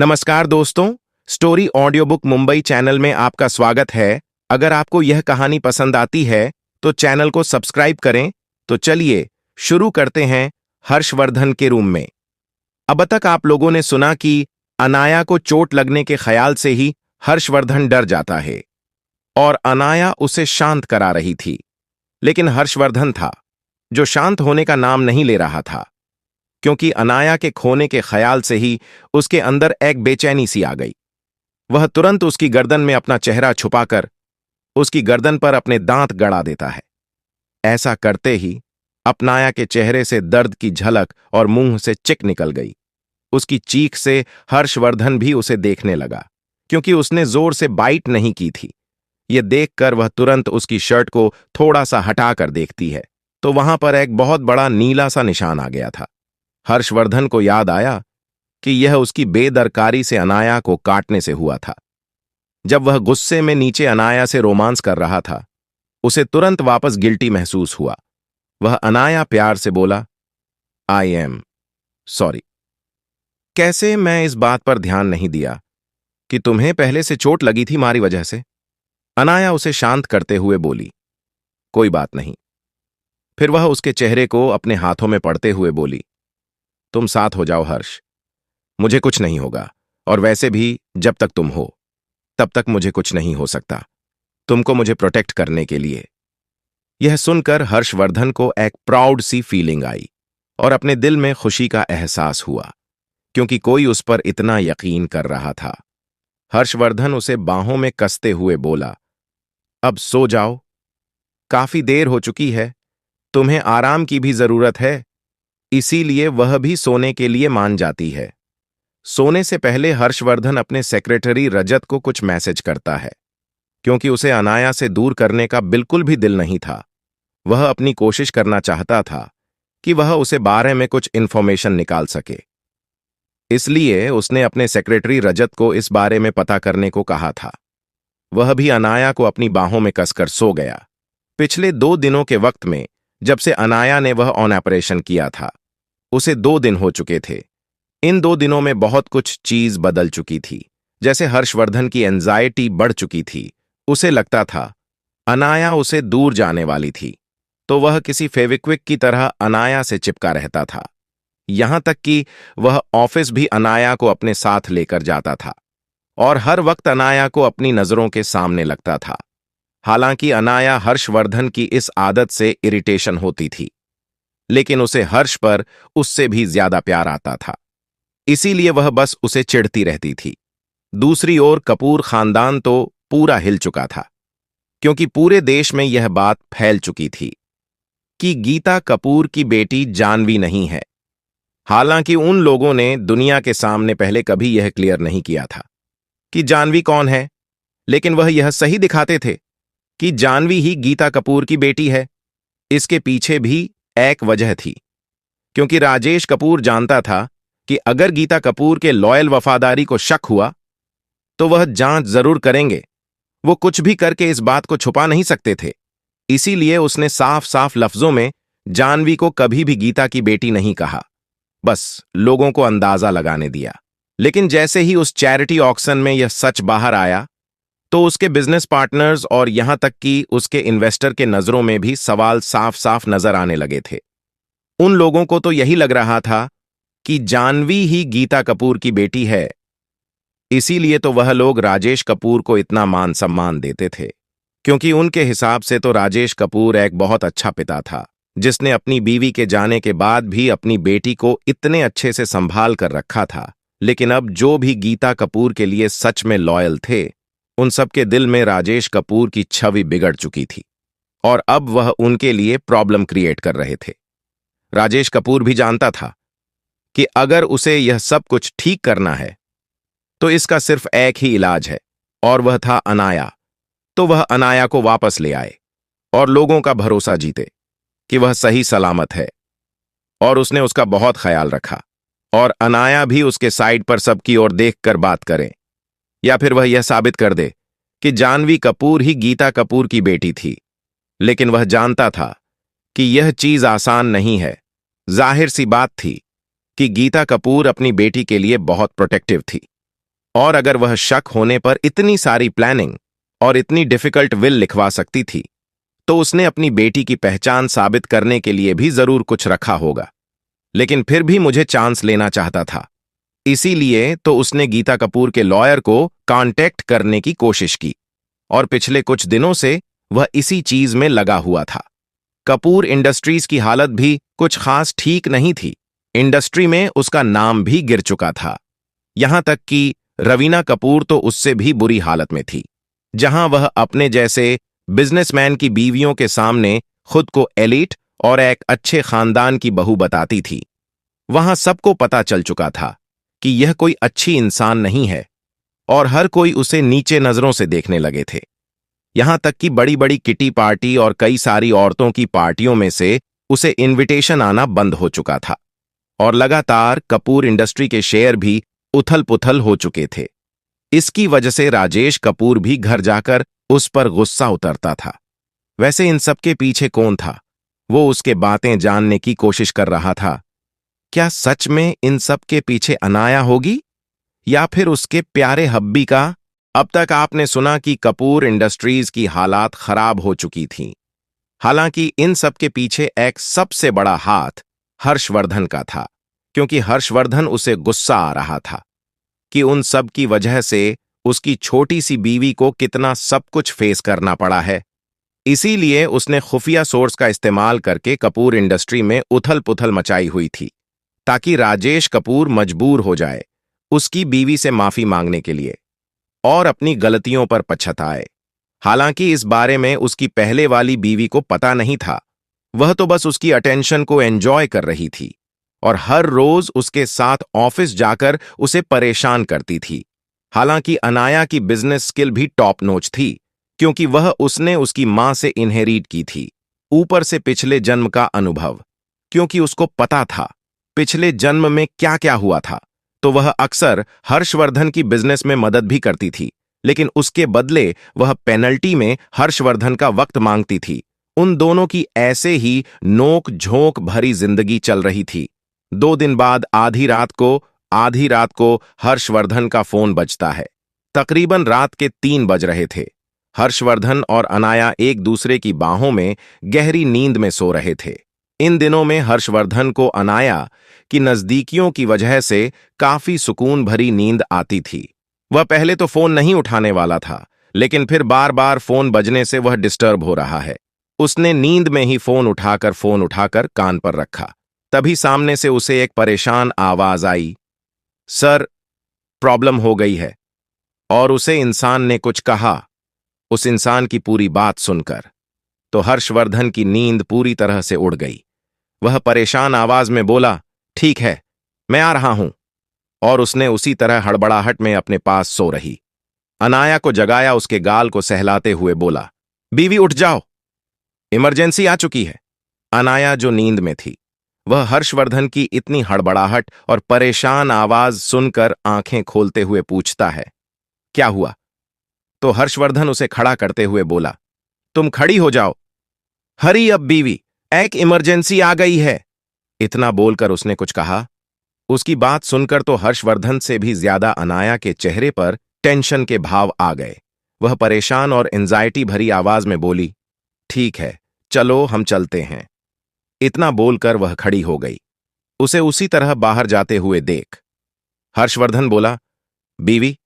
नमस्कार दोस्तों, story audio book Mumbai channel में आपका स्वागत है। अगर आपको यह कहानी पसंद आती है तो चैनल को सब्सक्राइब करें। तो चलिए शुरू करते हैं हर्षवर्धन के रूम में। अब तक आप लोगों ने सुना कि अनाया को चोट लगने के ख्याल से ही हर्षवर्धन डर जाता है और अनाया उसे शांत करा रही थी, लेकिन हर्षवर्धन था जो शांत होने का नाम नहीं ले रहा था, क्योंकि अनाया के खोने के ख्याल से ही उसके अंदर एक बेचैनी सी आ गई। वह तुरंत उसकी गर्दन में अपना चेहरा छुपाकर उसकी गर्दन पर अपने दांत गड़ा देता है। ऐसा करते ही अनाया के चेहरे से दर्द की झलक और मुंह से चिक निकल गई। उसकी चीख से हर्षवर्धन भी उसे देखने लगा, क्योंकि उसने जोर से बाइट नहीं की थी। यह देखकर वह तुरंत उसकी शर्ट को थोड़ा सा हटाकर देखती है तो वहां पर एक बहुत बड़ा नीला सा निशान आ गया था। हर्षवर्धन को याद आया कि यह उसकी बेदरकारी से अनाया को काटने से हुआ था। जब वह गुस्से में नीचे अनाया से रोमांस कर रहा था, उसे तुरंत वापस गिल्टी महसूस हुआ। वह अनाया प्यार से बोला, आई एम सॉरी। कैसे मैं इस बात पर ध्यान नहीं दिया कि तुम्हें पहले से चोट लगी थी हमारी वजह से। अनाया उसे शांत करते हुए बोली, कोई बात नहीं। फिर वह उसके चेहरे को अपने हाथों में पड़ते हुए बोली, तुम साथ हो जाओ हर्ष, मुझे कुछ नहीं होगा, और वैसे भी जब तक तुम हो तब तक मुझे कुछ नहीं हो सकता, तुमको मुझे प्रोटेक्ट करने के लिए। यह सुनकर हर्षवर्धन को एक प्राउड सी फीलिंग आई और अपने दिल में खुशी का एहसास हुआ, क्योंकि कोई उस पर इतना यकीन कर रहा था। हर्षवर्धन उसे बाहों में कसते हुए बोला, अब सो जाओ, काफी देर हो चुकी है, तुम्हें आराम की भी जरूरत है। इसीलिए वह भी सोने के लिए मान जाती है। सोने से पहले हर्षवर्धन अपने सेक्रेटरी रजत को कुछ मैसेज करता है, क्योंकि उसे अनाया से दूर करने का बिल्कुल भी दिल नहीं था। वह अपनी कोशिश करना चाहता था कि वह उसे बारे में कुछ इंफॉर्मेशन निकाल सके। इसलिए उसने अपने सेक्रेटरी रजत को इस बारे में पता करने को कहा था। वह भी अनाया को अपनी बाहों में कसकर सो गया। पिछले 2 दिनों के वक्त में जब से अनाया ने वह ऑन ऑपरेशन किया था, उसे 2 दिन हो चुके थे। इन 2 दिनों में बहुत कुछ चीज बदल चुकी थी। जैसे हर्षवर्धन की एंजाइटी बढ़ चुकी थी। उसे लगता था अनाया उसे दूर जाने वाली थी, तो वह किसी फेविक्विक की तरह अनाया से चिपका रहता था। यहां तक कि वह ऑफिस भी अनाया को अपने साथ लेकर जाता था और हर वक्त अनाया को अपनी नजरों के सामने लगता था। हालांकि अनाया हर्षवर्धन की इस आदत से इरिटेशन होती थी, लेकिन उसे हर्ष पर उससे भी ज्यादा प्यार आता था। इसीलिए वह बस उसे चिढ़ती रहती थी। दूसरी ओर कपूर खानदान तो पूरा हिल चुका था, क्योंकि पूरे देश में यह बात फैल चुकी थी कि गीता कपूर की बेटी जानवी नहीं है। हालांकि उन लोगों ने दुनिया के सामने पहले कभी यह क्लियर नहीं किया था कि जानवी कौन है, लेकिन वह यह सही दिखाते थे कि जानवी ही गीता कपूर की बेटी है। इसके पीछे भी एक वजह थी, क्योंकि राजेश कपूर जानता था कि अगर गीता कपूर के लॉयल वफादारी को शक हुआ तो वह जांच जरूर करेंगे। वो कुछ भी करके इस बात को छुपा नहीं सकते थे। इसीलिए उसने साफ साफ लफ्जों में जानवी को कभी भी गीता की बेटी नहीं कहा, बस लोगों को अंदाजा लगाने दिया। लेकिन जैसे ही उस चैरिटी ऑक्शन में यह सच बाहर आया, तो उसके बिजनेस पार्टनर्स और यहां तक कि उसके इन्वेस्टर के नजरों में भी सवाल साफ साफ नजर आने लगे थे। उन लोगों को तो यही लग रहा था कि जानवी ही गीता कपूर की बेटी है। इसीलिए तो वह लोग राजेश कपूर को इतना मान सम्मान देते थे, क्योंकि उनके हिसाब से तो राजेश कपूर एक बहुत अच्छा पिता था, जिसने अपनी बीवी के जाने के बाद भी अपनी बेटी को इतने अच्छे से संभाल कर रखा था। लेकिन अब जो भी गीता कपूर के लिए सच में लॉयल थे, उन सबके दिल में राजेश कपूर की छवि बिगड़ चुकी थी और अब वह उनके लिए प्रॉब्लम क्रिएट कर रहे थे। राजेश कपूर भी जानता था कि अगर उसे यह सब कुछ ठीक करना है तो इसका सिर्फ एक ही इलाज है, और वह था अनाया। तो वह अनाया को वापस ले आए और लोगों का भरोसा जीते कि वह सही सलामत है, और उसने उसका बहुत ख्याल रखा। और अनाया भी उसके साइड पर सबकी ओर देखकर बात करे, या फिर वह यह साबित कर दे कि जानवी कपूर ही गीता कपूर की बेटी थी। लेकिन वह जानता था कि यह चीज आसान नहीं है। जाहिर सी बात थी कि गीता कपूर अपनी बेटी के लिए बहुत प्रोटेक्टिव थी। और अगर वह शक होने पर इतनी सारी प्लानिंग और इतनी डिफिकल्ट विल लिखवा सकती थी, तो उसने अपनी बेटी की पहचान साबित करने के लिए भी जरूर कुछ रखा होगा। लेकिन फिर भी मुझे चांस लेना चाहता था, इसीलिए तो उसने गीता कपूर के लॉयर को कांटेक्ट करने की कोशिश की, और पिछले कुछ दिनों से वह इसी चीज में लगा हुआ था। कपूर इंडस्ट्रीज की हालत भी कुछ खास ठीक नहीं थी। इंडस्ट्री में उसका नाम भी गिर चुका था। यहां तक कि रवीना कपूर तो उससे भी बुरी हालत में थी। जहां वह अपने जैसे बिजनेसमैन की बीवियों के सामने खुद को एलीट और एक अच्छे खानदान की बहू बताती थी, वहां सबको पता चल चुका था कि यह कोई अच्छी इंसान नहीं है, और हर कोई उसे नीचे नजरों से देखने लगे थे। यहां तक कि बड़ी बड़ी किटी पार्टी और कई सारी औरतों की पार्टियों में से उसे इनविटेशन आना बंद हो चुका था, और लगातार कपूर इंडस्ट्री के शेयर भी उथल पुथल हो चुके थे। इसकी वजह से राजेश कपूर भी घर जाकर उस पर गुस्सा उतरता था। वैसे इन सब के पीछे कौन था? वो उसके बातें जानने की कोशिश कर रहा था। क्या सच में इन सब के पीछे अनाया होगी, या फिर उसके प्यारे हब्बी का? अब तक आपने सुना कि कपूर इंडस्ट्रीज की हालात खराब हो चुकी थीं। हालांकि इन सब के पीछे एक सबसे बड़ा हाथ हर्षवर्धन का था, क्योंकि हर्षवर्धन उसे गुस्सा आ रहा था कि उन सब की वजह से उसकी छोटी सी बीवी को कितना सब कुछ फेस करना पड़ा है। इसीलिए उसने खुफिया सोर्स का इस्तेमाल करके कपूर इंडस्ट्री में उथल पुथल मचाई हुई थी, ताकि राजेश कपूर मजबूर हो जाए उसकी बीवी से माफी मांगने के लिए और अपनी गलतियों पर पछताए। हालांकि इस बारे में उसकी पहले वाली बीवी को पता नहीं था। वह तो बस उसकी अटेंशन को एंजॉय कर रही थी और हर रोज उसके साथ ऑफिस जाकर उसे परेशान करती थी। हालांकि अनाया की बिजनेस स्किल भी टॉप नॉच थी, क्योंकि वह उसने उसकी मां से इनहेरिट की थी। ऊपर से पिछले जन्म का अनुभव, क्योंकि उसको पता था पिछले जन्म में क्या क्या हुआ था, तो वह अक्सर हर्षवर्धन की बिजनेस में मदद भी करती थी, लेकिन उसके बदले वह पेनल्टी में हर्षवर्धन का वक्त मांगती थी। उन दोनों की ऐसे ही नोक झोंक भरी जिंदगी चल रही थी। 2 दिन बाद आधी रात को हर्षवर्धन का फोन बजता है। तकरीबन रात के 3 बज रहे थे। हर्षवर्धन और अनाया एक दूसरे की बाहों में गहरी नींद में सो रहे थे। इन दिनों में हर्षवर्धन को अनाया की नजदीकियों की वजह से काफी सुकून भरी नींद आती थी। वह पहले तो फोन नहीं उठाने वाला था, लेकिन फिर बार बार फोन बजने से वह डिस्टर्ब हो रहा है। उसने नींद में ही फोन उठाकर कान पर रखा। तभी सामने से उसे एक परेशान आवाज आई, सर, प्रॉब्लम हो गई है। और उसे इंसान ने कुछ कहा। उस इंसान की पूरी बात सुनकर तो हर्षवर्धन की नींद पूरी तरह से उड़ गई। वह परेशान आवाज में बोला, ठीक है, मैं आ रहा हूं। और उसने उसी तरह हड़बड़ाहट में अपने पास सो रही अनाया को जगाया। उसके गाल को सहलाते हुए बोला, बीवी उठ जाओ, इमरजेंसी आ चुकी है। अनाया जो नींद में थी, वह हर्षवर्धन की इतनी हड़बड़ाहट और परेशान आवाज सुनकर आंखें खोलते हुए पूछता है, क्या हुआ? तो हर्षवर्धन उसे खड़ा करते हुए बोला, तुम खड़ी हो जाओ, हरी अब बीवी, एक इमरजेंसी आ गई है। इतना बोलकर उसने कुछ कहा। उसकी बात सुनकर तो हर्षवर्धन से भी ज्यादा अनाया के चेहरे पर टेंशन के भाव आ गए। वह परेशान और एंजाइटी भरी आवाज में बोली, ठीक है, चलो हम चलते हैं। इतना बोलकर वह खड़ी हो गई, उसे उसी तरह बाहर जाते हुए देख। हर्षवर्धन बोला, बीवी,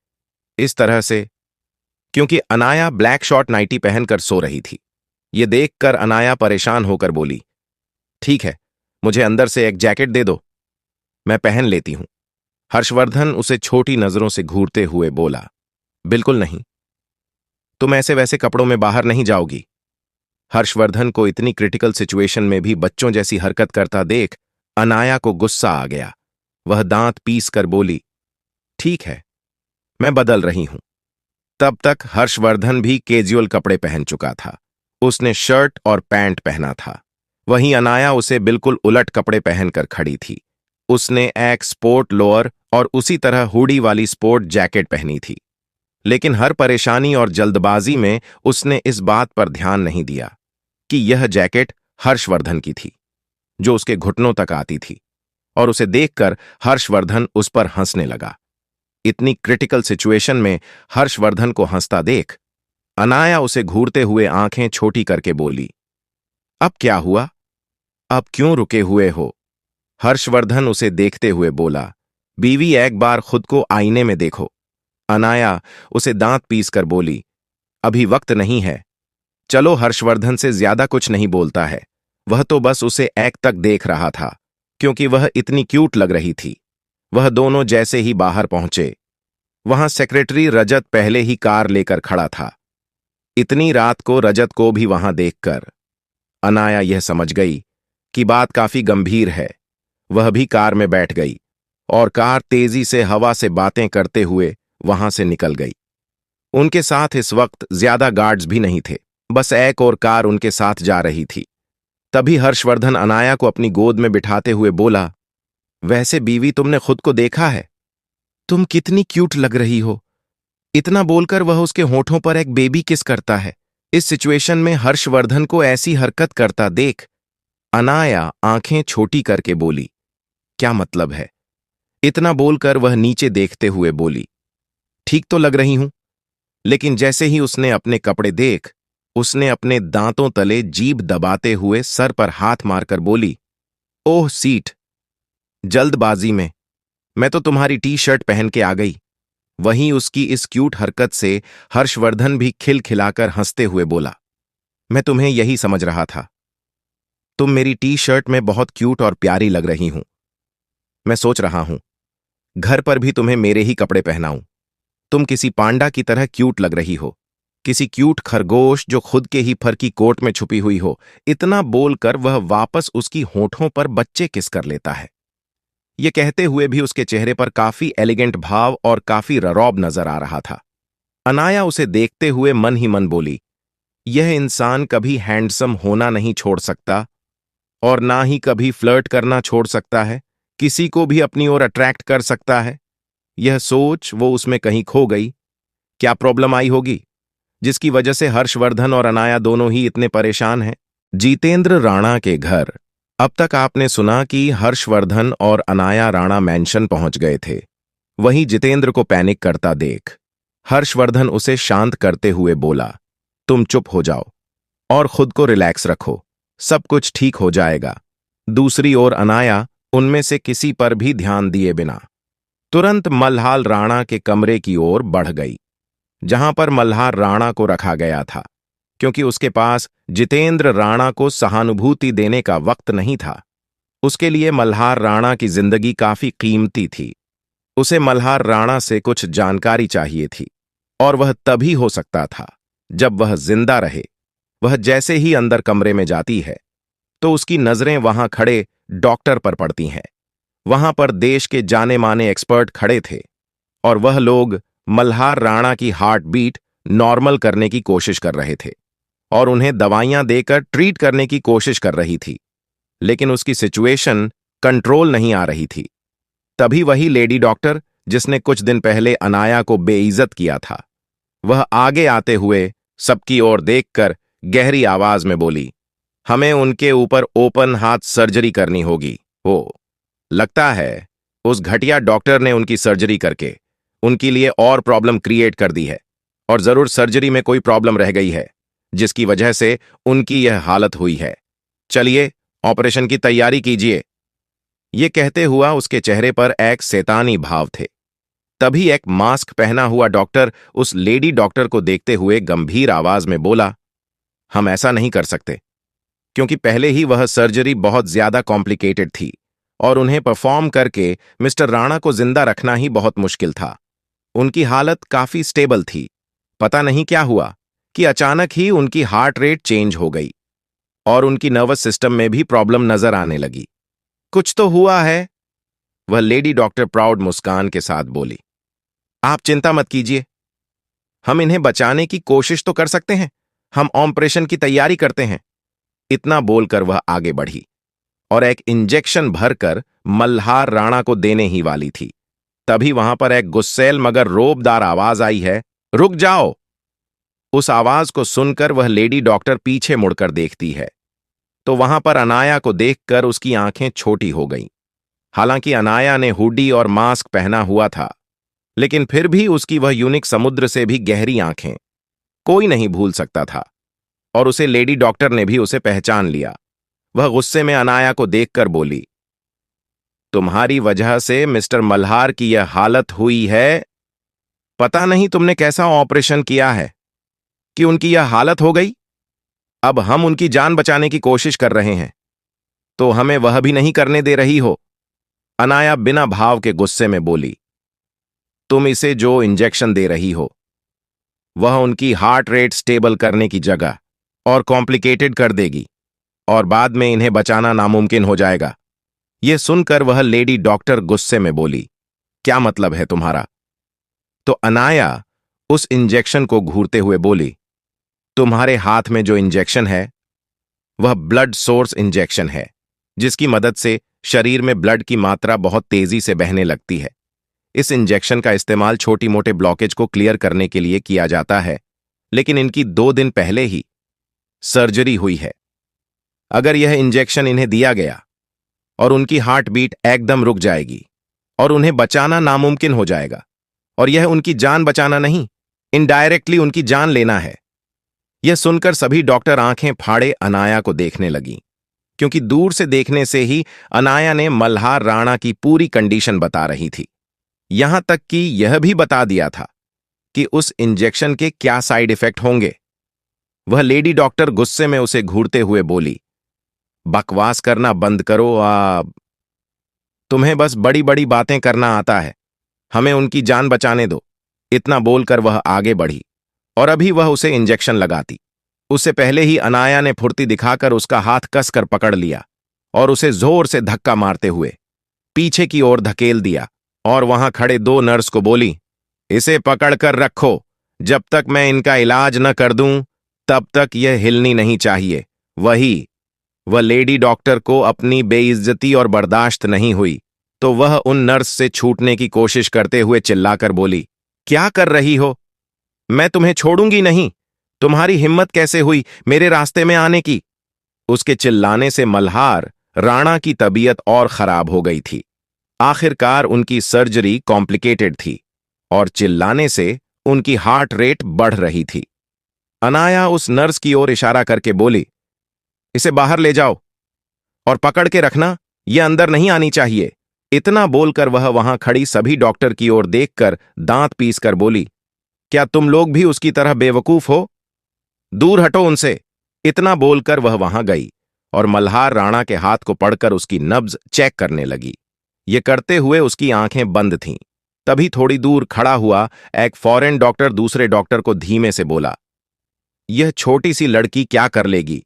इस तरह से? क्योंकि अनाया ब्लैक शॉर्ट नाइटी पहनकर सो रही थी। ये देखकर अनाया परेशान होकर बोली, ठीक है, मुझे अंदर से एक जैकेट दे दो, मैं पहन लेती हूं। हर्षवर्धन उसे छोटी नजरों से घूरते हुए बोला, बिल्कुल नहीं, तुम ऐसे वैसे कपड़ों में बाहर नहीं जाओगी। हर्षवर्धन को इतनी क्रिटिकल सिचुएशन में भी बच्चों जैसी हरकत करता देख अनाया को गुस्सा आ गया। वह दांत पीस कर बोली, ठीक है, मैं बदल रही हूं। तब तक हर्षवर्धन भी कैजुअल कपड़े पहन चुका था। उसने शर्ट और पैंट पहना था। वहीं अनाया उसे बिल्कुल उलट कपड़े पहनकर खड़ी थी। उसने एक स्पोर्ट लोअर और उसी तरह हुडी वाली स्पोर्ट जैकेट पहनी थी। लेकिन हर परेशानी और जल्दबाजी में उसने इस बात पर ध्यान नहीं दिया कि यह जैकेट हर्षवर्धन की थी, जो उसके घुटनों तक आती थी। और उसे देखकर हर्षवर्धन उस पर हंसने लगा। इतनी क्रिटिकल सिचुएशन में हर्षवर्धन को हंसता देख अनाया उसे घूरते हुए आंखें छोटी करके बोली, अब क्या हुआ? अब क्यों रुके हुए हो? हर्षवर्धन उसे देखते हुए बोला, बीवी एक बार खुद को आईने में देखो। अनाया उसे दांत पीस कर बोली, अभी वक्त नहीं है। चलो, हर्षवर्धन से ज्यादा कुछ नहीं बोलता है। वह तो बस उसे एक तक देख रहा था, क्योंकि वह इतनी क्यूट लग रही थी। वह दोनों जैसे ही बाहर पहुंचे, वहां सेक्रेटरी रजत पहले ही कार लेकर खड़ा था। इतनी रात को रजत को भी वहां देखकर अनाया यह समझ गई कि बात काफी गंभीर है। वह भी कार में बैठ गई और कार तेजी से हवा से बातें करते हुए वहां से निकल गई। उनके साथ इस वक्त ज्यादा गार्ड्स भी नहीं थे, बस एक और कार उनके साथ जा रही थी। तभी हर्षवर्धन अनाया को अपनी गोद में बिठाते हुए बोला, वैसे बीवी, तुमने खुद को देखा है? तुम कितनी क्यूट लग रही हो। इतना बोलकर वह उसके होठों पर एक बेबी किस करता है। इस सिचुएशन में हर्षवर्धन को ऐसी हरकत करता देख अनाया आंखें छोटी करके बोली, क्या मतलब है? इतना बोलकर वह नीचे देखते हुए बोली, ठीक तो लग रही हूं। लेकिन जैसे ही उसने अपने कपड़े देख, उसने अपने दांतों तले जीभ दबाते हुए सर पर हाथ मारकर बोली, ओह सीट, जल्दबाजी में मैं तो तुम्हारी टी शर्ट पहन के आ गई। वहीं उसकी इस क्यूट हरकत से हर्षवर्धन भी खिलखिलाकर हंसते हुए बोला, मैं तुम्हें यही समझ रहा था। तुम मेरी टी शर्ट में बहुत क्यूट और प्यारी लग रही हूं। मैं सोच रहा हूं घर पर भी तुम्हें मेरे ही कपड़े पहनाऊं। तुम किसी पांडा की तरह क्यूट लग रही हो, किसी क्यूट खरगोश जो खुद के ही फर की कोट में छुपी हुई हो। इतना बोलकर वह वापस उसकी होठों पर बच्चे किस कर लेता है। ये कहते हुए भी उसके चेहरे पर काफी एलिगेंट भाव और काफी ररौब नजर आ रहा था। अनाया उसे देखते हुए मन ही मन बोली, यह इंसान कभी हैंडसम होना नहीं छोड़ सकता और ना ही कभी फ्लर्ट करना छोड़ सकता है, किसी को भी अपनी ओर अट्रैक्ट कर सकता है। यह सोच वो उसमें कहीं खो गई। क्या प्रॉब्लम आई होगी जिसकी वजह से हर्षवर्धन और अनाया दोनों ही इतने परेशान हैं? जितेंद्र राणा के घर। अब तक आपने सुना कि हर्षवर्धन और अनाया राणा मैंशन पहुंच गए थे। वहीं जितेंद्र को पैनिक करता देख हर्षवर्धन उसे शांत करते हुए बोला, तुम चुप हो जाओ और खुद को रिलैक्स रखो, सब कुछ ठीक हो जाएगा। दूसरी ओर अनाया उनमें से किसी पर भी ध्यान दिए बिना तुरंत मल्हार राणा के कमरे की ओर बढ़ गई, जहां पर मल्हार राणा को रखा गया था, क्योंकि उसके पास जितेंद्र राणा को सहानुभूति देने का वक्त नहीं था। उसके लिए मल्हार राणा की जिंदगी काफी कीमती थी। उसे मल्हार राणा से कुछ जानकारी चाहिए थी और वह तभी हो सकता था जब वह जिंदा रहे। वह जैसे ही अंदर कमरे में जाती है तो उसकी नजरें वहां खड़े डॉक्टर पर पड़ती हैं। वहां पर देश के जाने माने एक्सपर्ट खड़े थे और वह लोग मल्हार राणा की हार्ट बीट नॉर्मल करने की कोशिश कर रहे थे और उन्हें दवाइयां देकर ट्रीट करने की कोशिश कर रही थी, लेकिन उसकी सिचुएशन कंट्रोल नहीं आ रही थी। तभी वही लेडी डॉक्टर जिसने कुछ दिन पहले अनाया को बेइज्जत किया था, वह आगे आते हुए सबकी ओर देखकर गहरी आवाज में बोली, हमें उनके ऊपर ओपन हार्ट सर्जरी करनी होगी। ओ, लगता है उस घटिया डॉक्टर ने उनकी सर्जरी करके उनके लिए और प्रॉब्लम क्रिएट कर दी है और जरूर सर्जरी में कोई प्रॉब्लम रह गई है जिसकी वजह से उनकी यह हालत हुई है। चलिए, ऑपरेशन की तैयारी कीजिए। ये कहते हुआ उसके चेहरे पर एक शैतानी भाव थे। तभी एक मास्क पहना हुआ डॉक्टर उस लेडी डॉक्टर को देखते हुए गंभीर आवाज में बोला, हम ऐसा नहीं कर सकते, क्योंकि पहले ही वह सर्जरी बहुत ज्यादा कॉम्प्लिकेटेड थी और उन्हें परफॉर्म करके मिस्टर राणा को जिंदा रखना ही बहुत मुश्किल था। उनकी हालत काफी स्टेबल थी। पता नहीं क्या हुआ कि अचानक ही उनकी हार्ट रेट चेंज हो गई और उनकी नर्वस सिस्टम में भी प्रॉब्लम नजर आने लगी। कुछ तो हुआ है, वह लेडी डॉक्टर प्राउड मुस्कान के साथ बोली। आप चिंता मत कीजिए, हम इन्हें बचाने की कोशिश तो कर सकते हैं। हम ऑपरेशन की तैयारी करते हैं। इतना बोलकर वह आगे बढ़ी और एक इंजेक्शन भरकर मल्हार राणा को देने ही वाली थी। तभी वहां पर एक गुस्सैल मगर रोबदार आवाज आई है, रुक जाओ। उस आवाज को सुनकर वह लेडी डॉक्टर पीछे मुड़कर देखती है तो वहां पर अनाया को देखकर उसकी आंखें छोटी हो गईं। हालांकि अनाया ने हुडी और मास्क पहना हुआ था, लेकिन फिर भी उसकी वह यूनिक समुद्र से भी गहरी आंखें कोई नहीं भूल सकता था। और उसे लेडी डॉक्टर ने भी उसे पहचान लिया। वह गुस्से में अनाया को देखकर बोली, तुम्हारी वजह से मिस्टर मल्हार की यह हालत हुई है। पता नहीं तुमने कैसा ऑपरेशन किया है कि उनकी यह हालत हो गई। अब हम उनकी जान बचाने की कोशिश कर रहे हैं, तो हमें वह भी नहीं करने दे रही हो। अनाया बिना भाव के गुस्से में बोली, तुम इसे जो इंजेक्शन दे रही हो वह उनकी हार्ट रेट स्टेबल करने की जगह और कॉम्प्लिकेटेड कर देगी, और बाद में इन्हें बचाना नामुमकिन हो जाएगा। यह सुनकर वह लेडी डॉक्टर गुस्से में बोली, क्या मतलब है तुम्हारा? तो अनाया उस इंजेक्शन को घूरते हुए बोली, तुम्हारे हाथ में जो इंजेक्शन है वह ब्लड सोर्स इंजेक्शन है, जिसकी मदद से शरीर में ब्लड की मात्रा बहुत तेजी से बहने लगती है। इस इंजेक्शन का इस्तेमाल छोटी मोटे ब्लॉकेज को क्लियर करने के लिए किया जाता है, लेकिन इनकी 2 दिन पहले ही सर्जरी हुई है। अगर यह इंजेक्शन इन्हें दिया गया और उनकी हार्ट बीट एकदम रुक जाएगी और उन्हें बचाना नामुमकिन हो जाएगा, और यह उनकी जान बचाना नहीं, इनडायरेक्टली उनकी जान लेना है। यह सुनकर सभी डॉक्टर आंखें फाड़े अनाया को देखने लगी, क्योंकि दूर से देखने से ही अनाया ने मल्हार राणा की पूरी कंडीशन बता रही थी। यहां तक कि यह भी बता दिया था कि उस इंजेक्शन के क्या साइड इफेक्ट होंगे। वह लेडी डॉक्टर गुस्से में उसे घूरते हुए बोली, बकवास करना बंद करो। तुम्हें बस बड़ी बड़ी बातें करना आता है, हमें उनकी जान बचाने दो। इतना बोलकर वह आगे बढ़ी और अभी वह उसे इंजेक्शन लगाती, उससे पहले ही अनाया ने फुर्ती दिखाकर उसका हाथ कसकर पकड़ लिया और उसे जोर से धक्का मारते हुए पीछे की ओर धकेल दिया, और वहां खड़े 2 नर्स को बोली, इसे पकड़कर रखो, जब तक मैं इनका इलाज न कर दूं तब तक यह हिलनी नहीं चाहिए। वह लेडी डॉक्टर को अपनी बेइज्जती और बर्दाश्त नहीं हुई, तो वह उन नर्स से छूटने की कोशिश करते हुए चिल्लाकर बोली, क्या कर रही हो? मैं तुम्हें छोड़ूंगी नहीं। तुम्हारी हिम्मत कैसे हुई मेरे रास्ते में आने की? उसके चिल्लाने से मल्हार राणा की तबीयत और खराब हो गई थी। आखिरकार उनकी सर्जरी कॉम्प्लिकेटेड थी और चिल्लाने से उनकी हार्ट रेट बढ़ रही थी। अनाया उस नर्स की ओर इशारा करके बोली, इसे बाहर ले जाओ और पकड़ के रखना, यह अंदर नहीं आनी चाहिए। इतना बोलकर वह वहां खड़ी सभी डॉक्टर की ओर देखकर दांत पीसकर बोली, क्या तुम लोग भी उसकी तरह बेवकूफ हो? दूर हटो उनसे। इतना बोलकर वह वहां गई और मल्हार राणा के हाथ को पकड़कर उसकी नब्ज चेक करने लगी। ये करते हुए उसकी आंखें बंद थीं। तभी थोड़ी दूर खड़ा हुआ एक फॉरेन डॉक्टर दूसरे डॉक्टर को धीमे से बोला, यह छोटी सी लड़की क्या कर लेगी?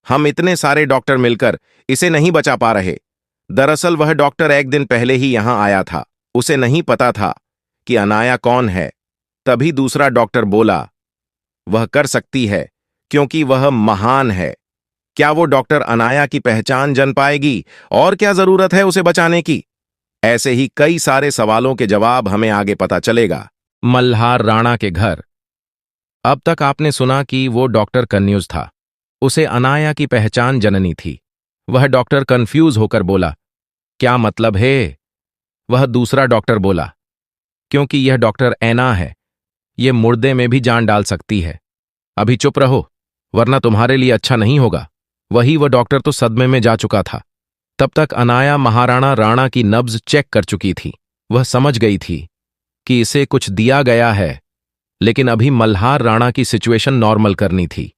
हम इतने सारे डॉक्टर मिलकर इसे नहीं बचा पा रहे। दरअसल वह डॉक्टर 1 दिन पहले ही यहां आया था, उसे नहीं पता था कि अनाया कौन है। तभी दूसरा डॉक्टर बोला, वह कर सकती है क्योंकि वह महान है। क्या वो डॉक्टर अनाया की पहचान जान पाएगी? और क्या जरूरत है उसे बचाने की? ऐसे ही कई सारे सवालों के जवाब हमें आगे पता चलेगा। मल्हार राणा के घर। अब तक आपने सुना कि वो डॉक्टर कन्फ्यूज था, उसे अनाया की पहचान जननी थी। वह डॉक्टर कंफ्यूज होकर बोला, क्या मतलब है? वह दूसरा डॉक्टर बोला, क्योंकि यह डॉक्टर ऐना है, यह मुर्दे में भी जान डाल सकती है। अभी चुप रहो, वरना तुम्हारे लिए अच्छा नहीं होगा। वही वह डॉक्टर तो सदमे में जा चुका था। तब तक अनाया महाराणा राणा की नब्ज चेक कर चुकी थी। वह समझ गई थी कि इसे कुछ दिया गया है, लेकिन अभी मल्हार राणा की सिचुएशन नॉर्मल करनी थी।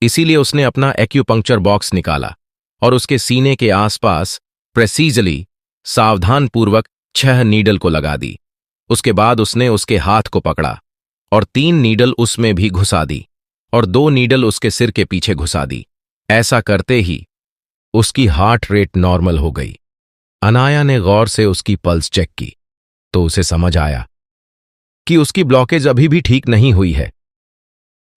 इसीलिए उसने अपना एक्यूपंक्चर बॉक्स निकाला और उसके सीने के आसपास प्रेसीजली सावधानपूर्वक 6 नीडल को लगा दी। उसके बाद उसने उसके हाथ को पकड़ा और 3 नीडल उसमें भी घुसा दी और 2 नीडल उसके सिर के पीछे घुसा दी। ऐसा करते ही उसकी हार्ट रेट नॉर्मल हो गई। अनाया ने गौर से उसकी पल्स चेक की तो उसे समझ आया कि उसकी ब्लॉकेज अभी भी ठीक नहीं हुई है।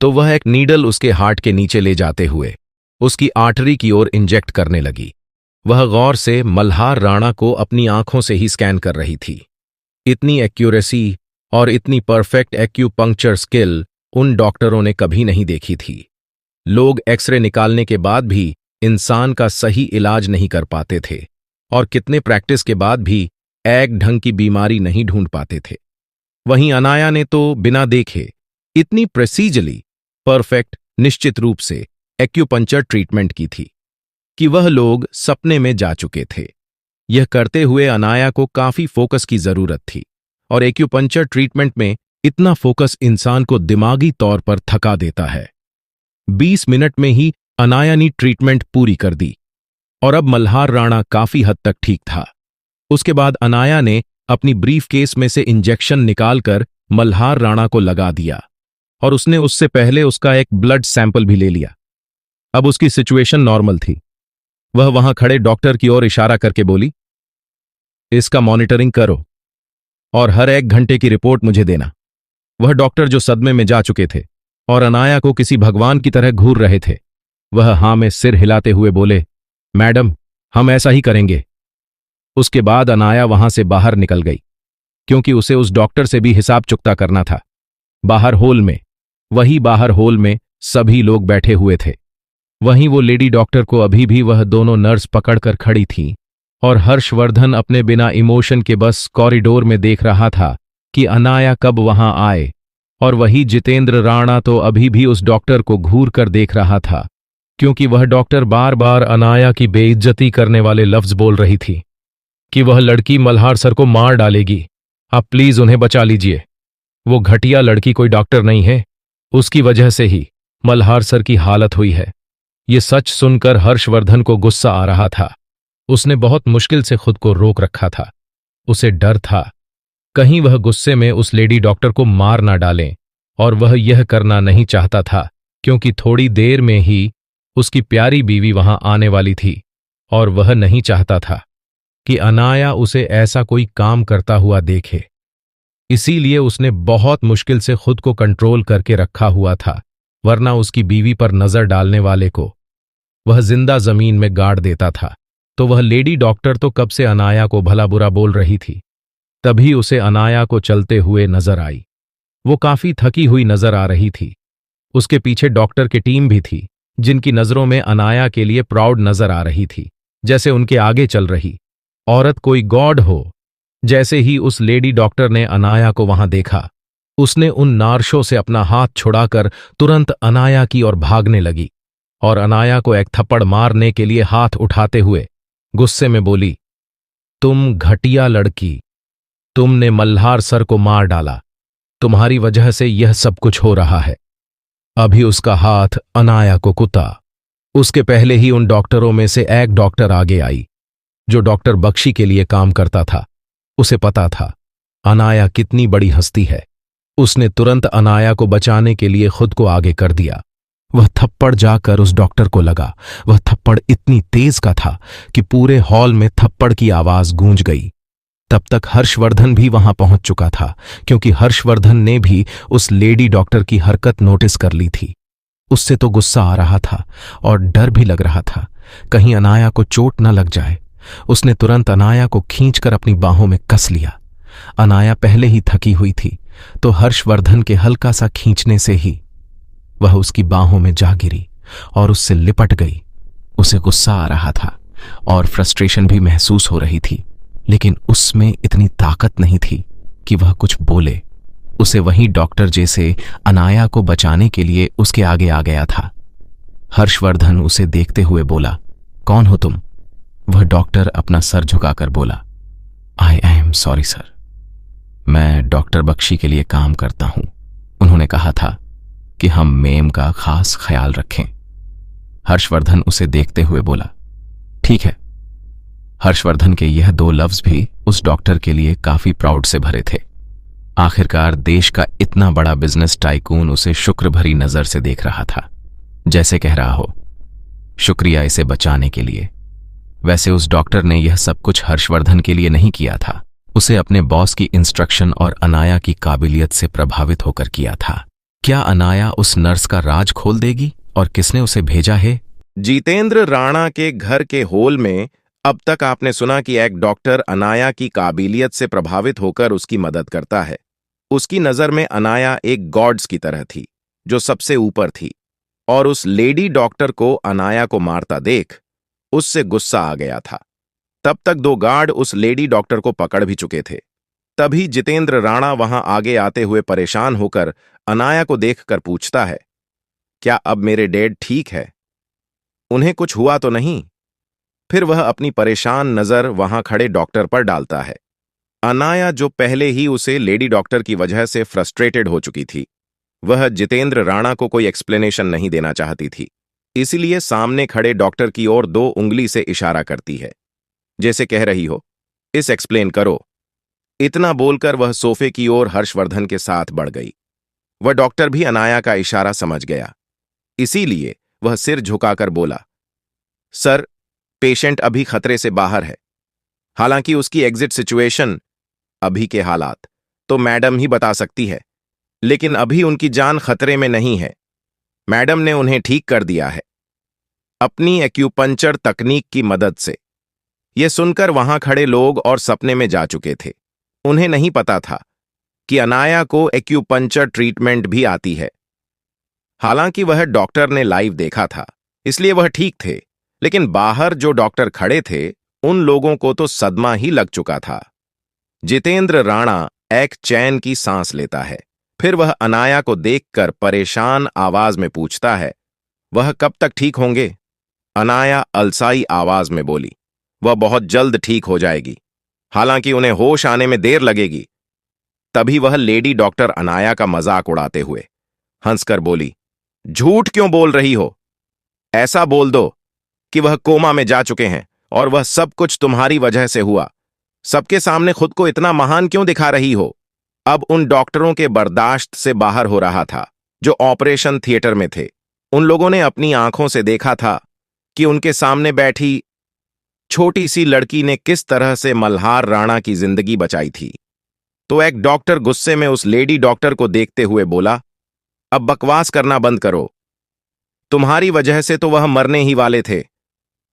तो वह एक नीडल उसके हार्ट के नीचे ले जाते हुए उसकी आर्टरी की ओर इंजेक्ट करने लगी। वह गौर से मल्हार राणा को अपनी आंखों से ही स्कैन कर रही थी। इतनी एक्यूरेसी और इतनी परफेक्ट एक्यूपंक्चर स्किल उन डॉक्टरों ने कभी नहीं देखी थी। लोग एक्सरे निकालने के बाद भी इंसान का सही इलाज नहीं कर पाते थे और कितने प्रैक्टिस के बाद भी एक ढंग की बीमारी नहीं ढूंढ पाते थे। वहीं अनाया ने तो बिना देखे इतनी प्रेसीजली, परफेक्ट, निश्चित रूप से एक्यूपंक्चर ट्रीटमेंट की थी कि वह लोग सपने में जा चुके थे। यह करते हुए अनाया को काफी फोकस की जरूरत थी और एक्यूपंक्चर ट्रीटमेंट में इतना फोकस इंसान को दिमागी तौर पर थका देता है। 20 मिनट में ही अनाया ने ट्रीटमेंट पूरी कर दी और अब मल्हार राणा काफी हद तक ठीक था। उसके बाद अनाया ने अपनी ब्रीफ केस में से इंजेक्शन निकालकर मल्हार राणा को लगा दिया और उसने उससे पहले उसका एक ब्लड सैंपल भी ले लिया। अब उसकी सिचुएशन नॉर्मल थी। वह वहां खड़े डॉक्टर की ओर इशारा करके बोली, इसका मॉनिटरिंग करो और हर 1 घंटे की रिपोर्ट मुझे देना। वह डॉक्टर जो सदमे में जा चुके थे और अनाया को किसी भगवान की तरह घूर रहे थे, वह हां में सिर हिलाते हुए बोले, मैडम, हम ऐसा ही करेंगे। उसके बाद अनाया वहां से बाहर निकल गई, क्योंकि उसे उस डॉक्टर से भी हिसाब चुकता करना था। बाहर हॉल में सभी लोग बैठे हुए थे। वहीं वो लेडी डॉक्टर को अभी भी वह दोनों नर्स पकड़कर खड़ी थीं और हर्षवर्धन अपने बिना इमोशन के बस कॉरिडोर में देख रहा था कि अनाया कब वहां आए, और वही जितेंद्र राणा तो अभी भी उस डॉक्टर को घूर कर देख रहा था, क्योंकि वह डॉक्टर बार बार अनाया की बेइज्जती करने वाले लफ्ज बोल रही थी कि वह लड़की मल्हार सर को मार डालेगी, आप प्लीज उन्हें बचा लीजिए। वो घटिया लड़की कोई डॉक्टर नहीं है, उसकी वजह से ही मल्हार सर की हालत हुई है। ये सच सुनकर हर्षवर्धन को गुस्सा आ रहा था। उसने बहुत मुश्किल से खुद को रोक रखा था। उसे डर था कहीं वह गुस्से में उस लेडी डॉक्टर को मार ना डालें, और वह यह करना नहीं चाहता था क्योंकि थोड़ी देर में ही उसकी प्यारी बीवी वहां आने वाली थी और वह नहीं चाहता था कि अनाया उसे ऐसा कोई काम करता हुआ देखे। इसीलिए उसने बहुत मुश्किल से खुद को कंट्रोल करके रखा हुआ था, वरना उसकी बीवी पर नजर डालने वाले को वह जिंदा जमीन में गाड़ देता था। तो वह लेडी डॉक्टर तो कब से अनाया को भला बुरा बोल रही थी। तभी उसे अनाया को चलते हुए नजर आई। वो काफी थकी हुई नजर आ रही थी। उसके पीछे डॉक्टर की टीम भी थी, जिनकी नजरों में अनाया के लिए प्राउड नजर आ रही थी, जैसे उनके आगे चल रही औरत कोई गॉड हो। जैसे ही उस लेडी डॉक्टर ने अनाया को वहां देखा, उसने उन नार्शों से अपना हाथ छुड़ाकर तुरंत अनाया की ओर भागने लगी और अनाया को एक थप्पड़ मारने के लिए हाथ उठाते हुए गुस्से में बोली, तुम घटिया लड़की, तुमने मल्हार सर को मार डाला, तुम्हारी वजह से यह सब कुछ हो रहा है। अभी उसका हाथ अनाया को कुता। उसके पहले ही उन डॉक्टरों में से एक डॉक्टर आगे आई, जो डॉक्टर बख्शी के लिए काम करता था। उसे पता था अनाया कितनी बड़ी हस्ती है। उसने तुरंत अनाया को बचाने के लिए खुद को आगे कर दिया। वह थप्पड़ जाकर उस डॉक्टर को लगा। वह थप्पड़ इतनी तेज का था कि पूरे हॉल में थप्पड़ की आवाज गूंज गई। तब तक हर्षवर्धन भी वहां पहुंच चुका था, क्योंकि हर्षवर्धन ने भी उस लेडी डॉक्टर की हरकत नोटिस कर ली थी। उससे तो गुस्सा आ रहा था और डर भी लग रहा था, कहीं अनाया को चोट न लग जाए। उसने तुरंत अनाया को खींचकर अपनी बाहों में कस लिया। अनाया पहले ही थकी हुई थी, तो हर्षवर्धन के हल्का सा खींचने से ही वह उसकी बाहों में जा गिरी और उससे लिपट गई। उसे गुस्सा आ रहा था और फ्रस्ट्रेशन भी महसूस हो रही थी, लेकिन उसमें इतनी ताकत नहीं थी कि वह कुछ बोले। उसे वही डॉक्टर जैसे अनाया को बचाने के लिए उसके आगे आ गया था। हर्षवर्धन उसे देखते हुए बोला, कौन हो तुम? वह डॉक्टर अपना सर झुकाकर बोला, आई एम सॉरी सर, मैं डॉक्टर बख्शी के लिए काम करता हूं। उन्होंने कहा था कि हम मेम का खास ख्याल रखें। हर्षवर्धन उसे देखते हुए बोला, ठीक है। हर्षवर्धन के यह 2 लफ्ज भी उस डॉक्टर के लिए काफी प्राउड से भरे थे। आखिरकार देश का इतना बड़ा बिजनेस टाइकून उसे शुक्र भरी नजर से देख रहा था, जैसे कह रहा हो, शुक्रिया इसे बचाने के लिए। वैसे उस डॉक्टर ने यह सब कुछ हर्षवर्धन के लिए नहीं किया था, उसे अपने बॉस की इंस्ट्रक्शन और अनाया की काबिलियत से प्रभावित होकर किया था। क्या अनाया उस नर्स का राज खोल देगी और किसने उसे भेजा है? जितेंद्र राणा के घर के हॉल में अब तक आपने सुना कि एक डॉक्टर अनाया की काबिलियत से प्रभावित होकर उसकी मदद करता है। उसकी नजर में अनाया एक गॉड्स की तरह थी, जो सबसे ऊपर थी, और उस लेडी डॉक्टर को अनाया को मारता देख उससे गुस्सा आ गया था। तब तक 2 गार्ड उस लेडी डॉक्टर को पकड़ भी चुके थे। तभी जितेंद्र राणा वहां आगे आते हुए परेशान होकर अनाया को देखकर पूछता है, क्या अब मेरे डैड ठीक है? उन्हें कुछ हुआ तो नहीं? फिर वह अपनी परेशान नजर वहां खड़े डॉक्टर पर डालता है। अनाया, जो पहले ही उसे लेडी डॉक्टर की वजह से फ्रस्ट्रेटेड हो चुकी थी, वह जितेंद्र राणा को कोई एक्सप्लेनेशन नहीं देना चाहती थी। इसलिए सामने खड़े डॉक्टर की ओर 2 उंगली से इशारा करती है, जैसे कह रही हो, इस एक्सप्लेन करो। इतना बोलकर वह सोफे की ओर हर्षवर्धन के साथ बढ़ गई। वह डॉक्टर भी अनाया का इशारा समझ गया, इसीलिए वह सिर झुकाकर बोला, सर, पेशेंट अभी खतरे से बाहर है। हालांकि उसकी एग्जिट सिचुएशन, अभी के हालात तो मैडम ही बता सकती है, लेकिन अभी उनकी जान खतरे में नहीं है। मैडम ने उन्हें ठीक कर दिया है अपनी एक्यूपंक्चर तकनीक की मदद से। यह सुनकर वहां खड़े लोग और सपने में जा चुके थे। उन्हें नहीं पता था कि अनाया को एक्यूपंक्चर ट्रीटमेंट भी आती है। हालांकि वह डॉक्टर ने लाइव देखा था, इसलिए वह ठीक थे, लेकिन बाहर जो डॉक्टर खड़े थे उन लोगों को तो सदमा ही लग चुका था। जितेंद्र राणा एक चैन की सांस लेता है। फिर वह अनाया को देखकर परेशान आवाज में पूछता है, वह कब तक ठीक होंगे? अनाया अलसाई आवाज में बोली, वह बहुत जल्द ठीक हो जाएगी, हालांकि उन्हें होश आने में देर लगेगी। तभी वह लेडी डॉक्टर अनाया का मजाक उड़ाते हुए हंसकर बोली, झूठ क्यों बोल रही हो? ऐसा बोल दो कि वह कोमा में जा चुके हैं और वह सब कुछ तुम्हारी वजह से हुआ। सबके सामने खुद को इतना महान क्यों दिखा रही हो? अब उन डॉक्टरों के बर्दाश्त से बाहर हो रहा था जो ऑपरेशन थिएटर में थे। उन लोगों ने अपनी आंखों से देखा था कि उनके सामने बैठी छोटी सी लड़की ने किस तरह से मल्हार राणा की जिंदगी बचाई थी। तो एक डॉक्टर गुस्से में उस लेडी डॉक्टर को देखते हुए बोला, अब बकवास करना बंद करो। तुम्हारी वजह से तो वह मरने ही वाले थे।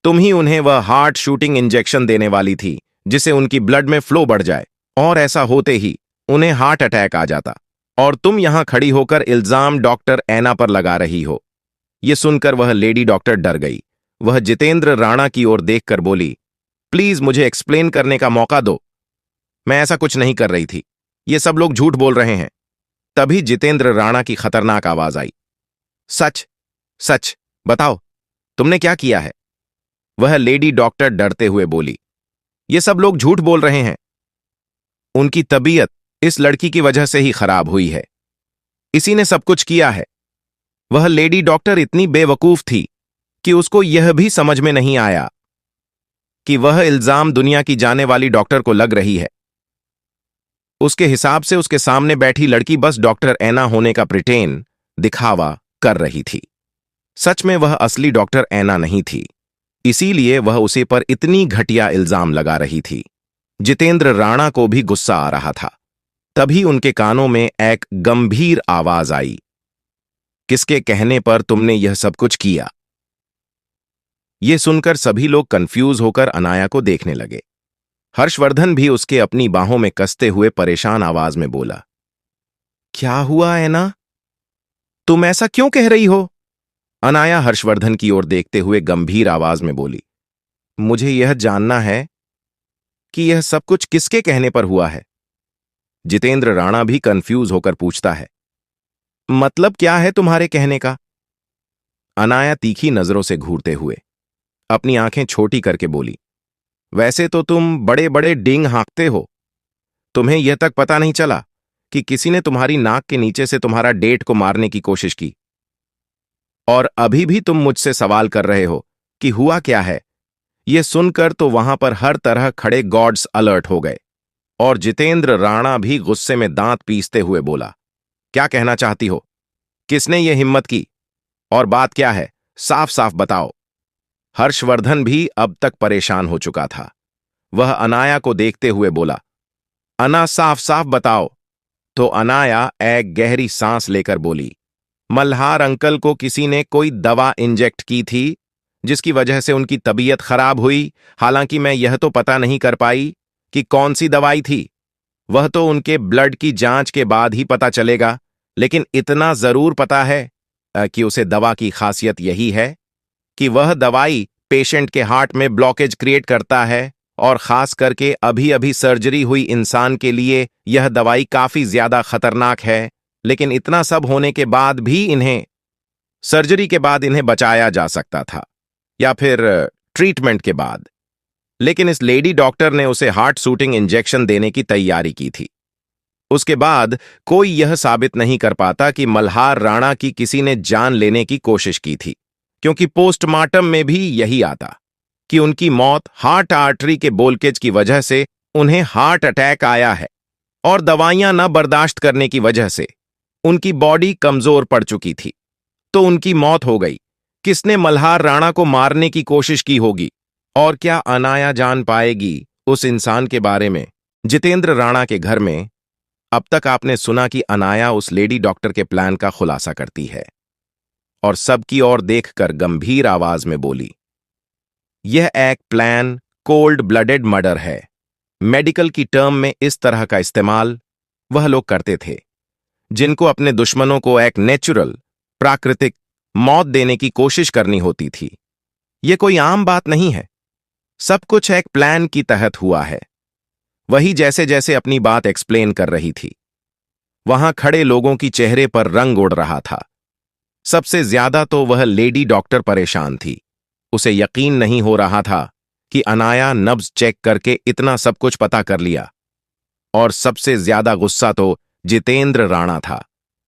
तुम ही उन्हें वह हार्ट शूटिंग इंजेक्शन देने वाली थी जिससे उनकी ब्लड में फ्लो बढ़ जाए, और ऐसा होते ही उन्हें हार्ट अटैक आ जाता। और तुम यहां खड़ी होकर इल्जाम डॉक्टर ऐना पर लगा रही हो। यह सुनकर वह लेडी डॉक्टर डर गई। वह जितेंद्र राणा की ओर देखकर बोली, प्लीज मुझे एक्सप्लेन करने का मौका दो। मैं ऐसा कुछ नहीं कर रही थी, ये सब लोग झूठ बोल रहे हैं। तभी जितेंद्र राणा की खतरनाक आवाज आई, सच सच बताओ, तुमने क्या किया है? वह लेडी डॉक्टर डरते हुए बोली, ये सब लोग झूठ बोल रहे हैं। उनकी तबीयत इस लड़की की वजह से ही खराब हुई है। इसी ने सब कुछ किया है। वह लेडी डॉक्टर इतनी बेवकूफ थी कि उसको यह भी समझ में नहीं आया कि वह इल्जाम दुनिया की जाने वाली डॉक्टर को लग रही है। उसके हिसाब से उसके सामने बैठी लड़की बस डॉक्टर ऐना होने का प्रिटेन दिखावा कर रही थी। सच में वह असली डॉक्टर ऐना नहीं थी, इसीलिए वह उसे पर इतनी घटिया इल्जाम लगा रही थी। जितेंद्र राणा को भी गुस्सा आ रहा था। तभी उनके कानों में एक गंभीर आवाज आई, किसके कहने पर तुमने यह सब कुछ किया? यह सुनकर सभी लोग कंफ्यूज होकर अनाया को देखने लगे। हर्षवर्धन भी उसके अपनी बाहों में कसते हुए परेशान आवाज में बोला, क्या हुआ ऐना? तुम ऐसा क्यों कह रही हो? अनाया हर्षवर्धन की ओर देखते हुए गंभीर आवाज में बोली, मुझे यह जानना है कि यह सब कुछ किसके कहने पर हुआ है। जितेंद्र राणा भी कंफ्यूज होकर पूछता है, मतलब क्या है तुम्हारे कहने का? अनाया तीखी नजरों से घूरते हुए अपनी आंखें छोटी करके बोली, वैसे तो तुम बड़े बड़े डिंग हाँकते हो। तुम्हें यह तक पता नहीं चला कि किसी ने तुम्हारी नाक के नीचे से तुम्हारा डेट को मारने की कोशिश की, और अभी भी तुम मुझसे सवाल कर रहे हो कि हुआ क्या है। यह सुनकर तो वहां पर हर तरह खड़े गॉड्स अलर्ट हो गए, और जितेंद्र राणा भी गुस्से में दांत पीसते हुए बोला, क्या कहना चाहती हो? किसने यह हिम्मत की, और बात क्या है? साफ साफ बताओ। हर्षवर्धन भी अब तक परेशान हो चुका था। वह अनाया को देखते हुए बोला, अना, साफ साफ बताओ। तो अनाया एक गहरी सांस लेकर बोली, मल्हार अंकल को किसी ने कोई दवा इंजेक्ट की थी जिसकी वजह से उनकी तबीयत खराब हुई। हालांकि मैं यह तो पता नहीं कर पाई कि कौन सी दवाई थी, वह तो उनके ब्लड की जांच के बाद ही पता चलेगा। लेकिन इतना जरूर पता है कि उसे दवा की खासियत यही है कि वह दवाई पेशेंट के हार्ट में ब्लॉकेज क्रिएट करता है और खास करके अभी अभी सर्जरी हुई इंसान के लिए यह दवाई काफी ज्यादा खतरनाक है। लेकिन इतना सब होने के बाद भी सर्जरी के बाद इन्हें बचाया जा सकता था, या फिर ट्रीटमेंट के बाद। लेकिन इस लेडी डॉक्टर ने उसे हार्ट शूटिंग इंजेक्शन देने की तैयारी की थी। उसके बाद कोई यह साबित नहीं कर पाता कि मल्हार राणा की किसी ने जान लेने की कोशिश की थी, क्योंकि पोस्टमार्टम में भी यही आता कि उनकी मौत हार्ट आर्टरी के ब्लॉकेज की वजह से उन्हें हार्ट अटैक आया है, और दवाइयां न बर्दाश्त करने की वजह से उनकी बॉडी कमजोर पड़ चुकी थी। तो उनकी मौत हो गई। किसने मल्हार राणा को मारने की कोशिश की होगी? और क्या अनाया जान पाएगी उस इंसान के बारे में जितेंद्र राणा के घर में? अब तक आपने सुना कि अनाया उस लेडी डॉक्टर के प्लान का खुलासा करती है और सबकी ओर देखकर गंभीर आवाज में बोली, यह एक प्लान कोल्ड ब्लडेड मर्डर है। मेडिकल की टर्म में इस तरह का इस्तेमाल वह लोग करते थे जिनको अपने दुश्मनों को एक नेचुरल, प्राकृतिक मौत देने की कोशिश करनी होती थी। यह कोई आम बात नहीं है। सब कुछ एक प्लान की तहत हुआ है। वही जैसे जैसे अपनी बात एक्सप्लेन कर रही थी, वहां खड़े लोगों की चेहरे पर रंग उड़ रहा था। सबसे ज्यादा तो वह लेडी डॉक्टर परेशान थी। उसे यकीन नहीं हो रहा था कि अनाया नब्ज चेक करके इतना सब कुछ पता कर लिया। और सबसे ज्यादा गुस्सा तो जितेंद्र राणा था,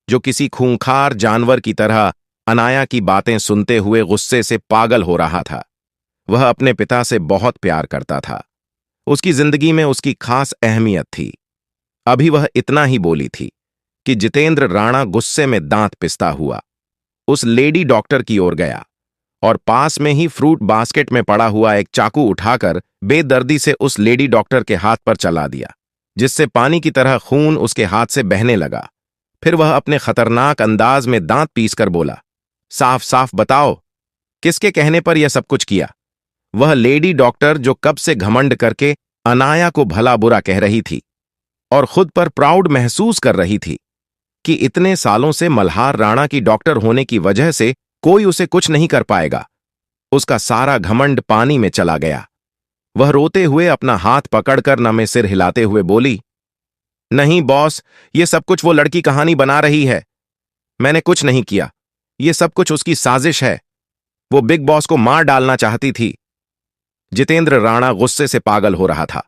जो किसी खूंखार जानवर की तरह अनाया की बातें सुनते हुए गुस्से से पागल हो रहा था। वह अपने पिता से बहुत प्यार करता था। उसकी जिंदगी में उसकी खास अहमियत थी। अभी वह इतना ही बोली थी कि जितेंद्र राणा गुस्से में दांत पिसता हुआ उस लेडी डॉक्टर की ओर गया और पास में ही फ्रूट बास्केट में पड़ा हुआ एक चाकू उठाकर बेदर्दी से उस लेडी डॉक्टर के हाथ पर चला दिया, जिससे पानी की तरह खून उसके हाथ से बहने लगा। फिर वह अपने खतरनाक अंदाज में दांत पीसकर बोला, साफ साफ बताओ, किसके कहने पर यह सब कुछ किया? वह लेडी डॉक्टर जो कब से घमंड करके अनाया को भला बुरा कह रही थी और खुद पर प्राउड महसूस कर रही थी कि इतने सालों से मल्हार राणा की डॉक्टर होने की वजह से कोई उसे कुछ नहीं कर पाएगा। उसका सारा घमंड पानी में चला गया। वह रोते हुए अपना हाथ पकड़कर नमे सिर हिलाते हुए बोली, नहीं बॉस, ये सब कुछ वो लड़की कहानी बना रही है। मैंने कुछ नहीं किया। ये सब कुछ उसकी साजिश है। वो बिग बॉस को मार डालना चाहती थी। जितेंद्र राणा गुस्से से पागल हो रहा था।